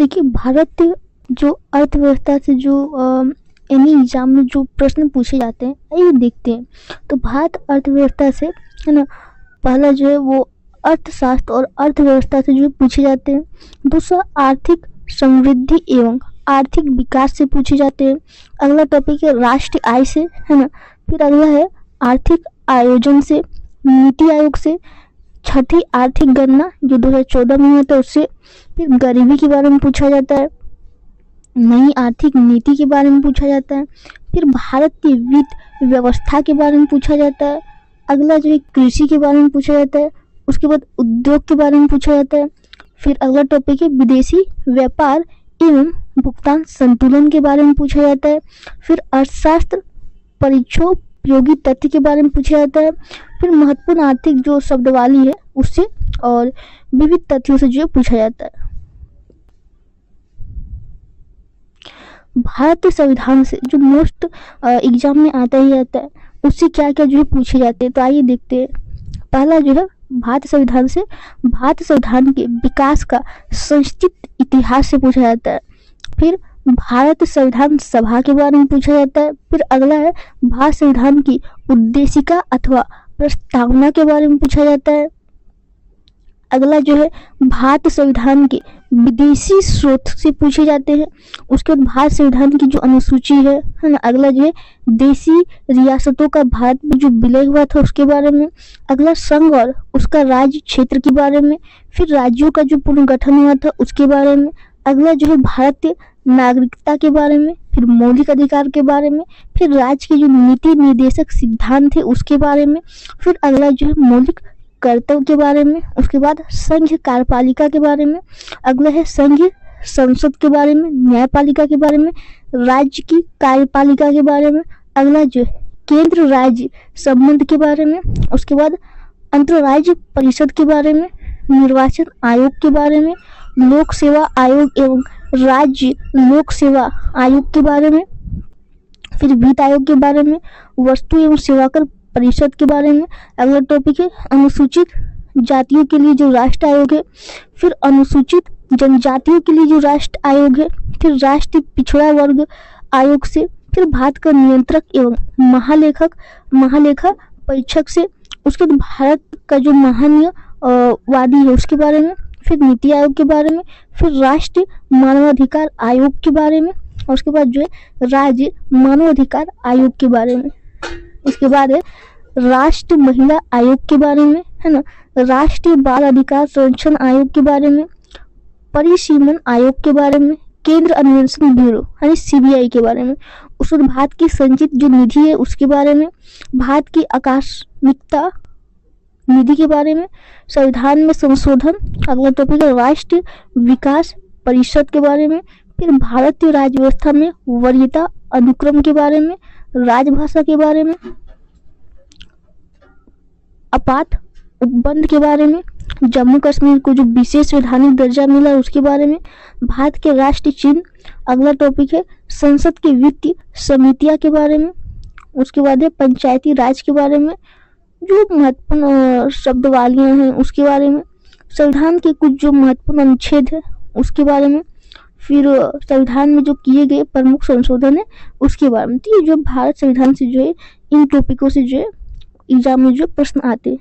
देखिए, भारत जो अर्थव्यवस्था से जो एनी एग्जाम में जो प्रश्न पूछे जाते हैं, आइए देखते हैं। तो भारत अर्थव्यवस्था से, है ना, पहला जो है वो अर्थशास्त्र और अर्थव्यवस्था से जो पूछे जाते हैं। दूसरा आर्थिक समृद्धि एवं आर्थिक विकास से पूछे जाते हैं। अगला टॉपिक है राष्ट्रीय आय से, है ना। फिर अगला है आर्थिक आयोजन से, नीति आयोग से। छठी आर्थिक गणना जो 2014 में हुआ था उससे। फिर गरीबी के बारे में पूछा जाता है। नई आर्थिक नीति के बारे में पूछा जाता है। फिर भारत की वित्त व्यवस्था के बारे में पूछा जाता है। अगला जो है कृषि के बारे में पूछा जाता है। उसके बाद उद्योग के बारे में पूछा जाता है। फिर अगला टॉपिक है विदेशी व्यापार एवं भुगतान संतुलन के बारे में पूछा जाता है। फिर अर्थशास्त्र परीक्षोपयोगी तथ्य के बारे में पूछा जाता है। फिर महत्वपूर्ण आर्थिक जो शब्दावली है उससे और विविध तथ्यों से जो पूछा जाता है। भारतीय संविधान से जो मोस्ट एग्जाम में आता ही आता है, उससे क्या क्या जो है पूछे जाते हैं। तो आइए देखते हैं। पहला जो है भारतीय संविधान से भारतीय संविधान के विकास का संक्षिप्त इतिहास से पूछा जाता है। फिर भारत संविधान सभा के बारे में पूछा जाता है। फिर अगला है भारत संविधान की उद्देशिका अथवा प्रस्तावना के बारे में पूछा जाता है। अगला जो है भारतीय संविधान के विदेशी स्रोत से पूछे जाते हैं। उसके बाद भारत संविधान की जो अनुसूची है ना। अगला जो है देशी रियासतों का भारत में जो विलय हुआ था उसके बारे में। अगला संघ और उसका राज्य क्षेत्र के बारे में। फिर राज्यों का जो पुनर्गठन हुआ था उसके बारे में। अगला जो है भारतीय नागरिकता के बारे में। फिर मौलिक अधिकार के बारे में। फिर राज्य के जो नीति निर्देशक सिद्धांत थे उसके बारे में। फिर अगला जो है मौलिक कर्तव्य के बारे में। उसके बाद संघ कार्यपालिका के बारे में। अगला है संघ संसद के बारे में, न्यायपालिका के बारे में, राज्य की कार्यपालिका के बारे में। अगला जो है केंद्र राज्य संबंध के बारे में। उसके बाद अंतर्राज्य परिषद के बारे में, निर्वाचन आयोग के बारे में, लोक सेवा आयोग एवं राज्य लोक सेवा आयोग के बारे में। फिर वित्त आयोग के बारे में, वस्तु एवं सेवाकर परिषद के बारे में। अगला टॉपिक है अनुसूचित जातियों के लिए जो राष्ट्र आयोग है। फिर अनुसूचित जनजातियों के लिए जो राष्ट्र आयोग है। फिर राष्ट्रीय पिछड़ा वर्ग आयोग से। फिर भारत का नियंत्रक एवं महालेखा परीक्षक से। उसके बाद भारत का जो महान्यवादी है उसके बारे में। फिर नीति आयोग के बारे में। फिर राष्ट्रीय मानवाधिकार आयोग के बारे में। और उसके बाद जो है राज्य मानवाधिकार आयोग के बारे में। इसके बाद है राष्ट्रीय महिला आयोग के बारे में, है ना। राष्ट्रीय बाल अधिकार संरक्षण आयोग के बारे में। परिसीमन आयोग के बारे में। केंद्र अन्वेषण ब्यूरो यानी सीबीआई के बारे में। उस भारत की संचित जो निधि है उसके बारे में। भारत की आकस्मिकता निधि के बारे में। संविधान में संशोधन। अगला टॉपिक है राष्ट्रीय विकास परिषद के बारे में। फिर भारतीय राज्य व्यवस्था में वरीयता अनुक्रम के बारे में। राजभाषा के बारे में। आपात उपबंध के बारे में। जम्मू कश्मीर को जो विशेष वैधानिक दर्जा मिला उसके बारे में। भारत के राष्ट्रीय चिन्ह। अगला टॉपिक है संसद की वित्तीय समितियां के बारे में। उसके बाद है पंचायती राज के बारे में, जो महत्वपूर्ण शब्दावलियां हैं उसके बारे में। संविधान के कुछ जो महत्वपूर्ण अनुच्छेद है उसके बारे में। फिर संविधान में जो किए गए प्रमुख संशोधन है उसके बारे में। तो ये जो भारत संविधान से जो है इन टॉपिकों से जो है एग्जाम में जो प्रश्न आते हैं।